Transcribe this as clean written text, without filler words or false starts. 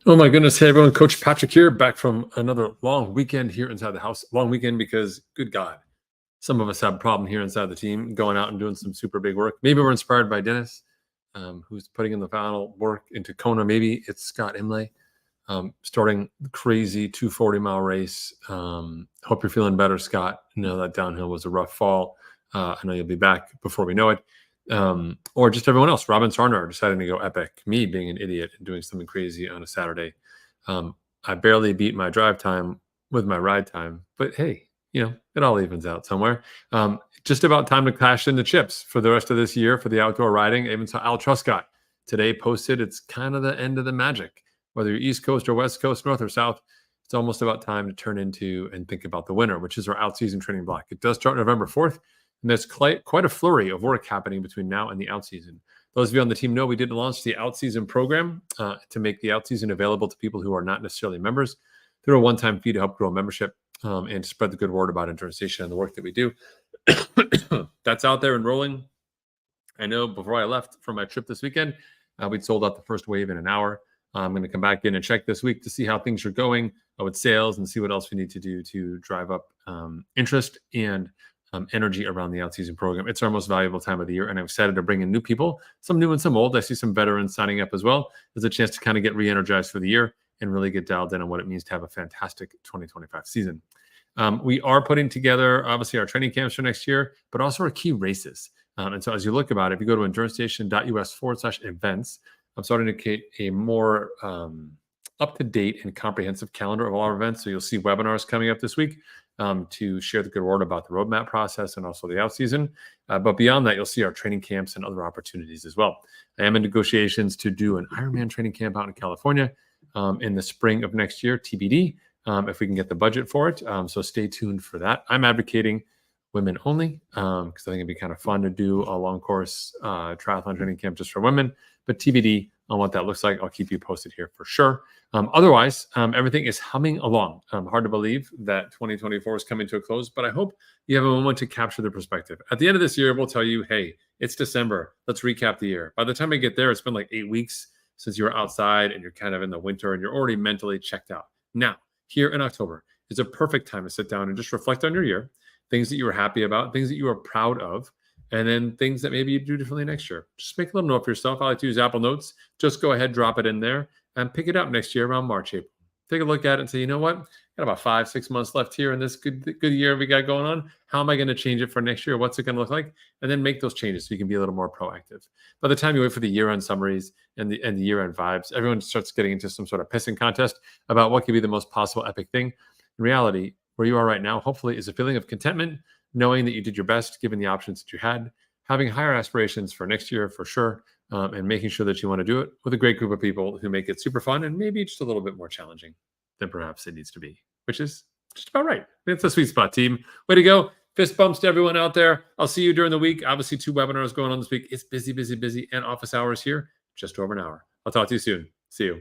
Oh my goodness. Hey everyone, Coach Patrick here, back from another long weekend here inside the house. Long weekend because, good God, some of us have a problem here inside the team going out and doing some super big work. Maybe we're inspired by Dennis, who's putting in the final work into Kona. Maybe it's Scott Imlay, starting the crazy 240-mile race. Hope you're feeling better, Scott. I know that downhill was a rough fall. I know you'll be back before we know it. Or just everyone else. Robin Sarnar deciding to go epic. Me being an idiot and doing something crazy on a Saturday. I barely beat my drive time with my ride time, but hey, it all evens out somewhere. Just about time to cash in the chips for the rest of this year for the outdoor riding. I even saw Al Truscott today posted. It's kind of the end of the magic. Whether you're East Coast or West Coast, North or South, it's almost about time to turn into and think about the winter, which is our out-season training block. It does start November 4th. And there's quite a flurry of work happening between now and the out-season. Those of you on the team know we did launch the out-season program to make the out-season available to people who are not necessarily members through a one-time fee to help grow membership and to spread the good word about Endurance Station and the work that we do. That's out there and rolling. I know before I left for my trip this weekend, we'd sold out the first wave in an hour. I'm going to come back in and check this week to see how things are going with sales and see what else we need to do to drive up interest and energy around the out-season program. It's our most valuable time of the year, and I'm excited to bring in new people, some new and some old. I see some veterans signing up as well. There's a chance to kind of get re-energized for the year and really get dialed in on what it means to have a fantastic 2025 season. We are putting together, obviously, our training camps for next year, but also our key races. And so as you look about it, if you go to endurancestation.us/events, I'm starting to create a more up-to-date and comprehensive calendar of all our events. So you'll see webinars coming up this week to share the good word about the roadmap process and also the out season. But beyond that, you'll see our training camps and other opportunities as well. I am in negotiations to do an Ironman training camp out in California in the spring of next year, TBD, if we can get the budget for it. So stay tuned for that. I'm advocating women only because I think it'd be kind of fun to do a long course triathlon training camp just for women, but TBD on what that looks like. I'll keep you posted here for sure. Otherwise, everything is humming along. Hard to believe that 2024 is coming to a close, but I hope you have a moment to capture the perspective. At the end of this year, we'll tell you, hey, it's December. Let's recap the year. By the time we get there, it's been like 8 weeks since you were outside and you're kind of in the winter and you're already mentally checked out. Now, here in October is a perfect time to sit down and just reflect on your year, things that you were happy about, things that you are proud of, and then things that maybe you do differently next year. Just make a little note for yourself. I like to use Apple Notes. Just go ahead, drop it in there, and pick it up next year around March, April. Take a look at it and say, you know what? Got about 5-6 months left here in this good year we got going on. How am I going to change it for next year? What's it going to look like? And then make those changes so you can be a little more proactive. By the time you wait for the year-end summaries and the year-end vibes, everyone starts getting into some sort of pissing contest about what could be the most possible epic thing. In reality, where you are right now, hopefully, is a feeling of contentment, knowing that you did your best given the options that you had, having higher aspirations for next year for sure, and making sure that you want to do it with a great group of people who make it super fun and maybe just a little bit more challenging than perhaps it needs to be, which is just about right. It's a sweet spot, team. Way to go. Fist bumps to everyone out there. I'll see you during the week. Obviously, 2 webinars going on this week. It's busy, busy, busy, and office hours here, just over an hour. I'll talk to you soon. See you.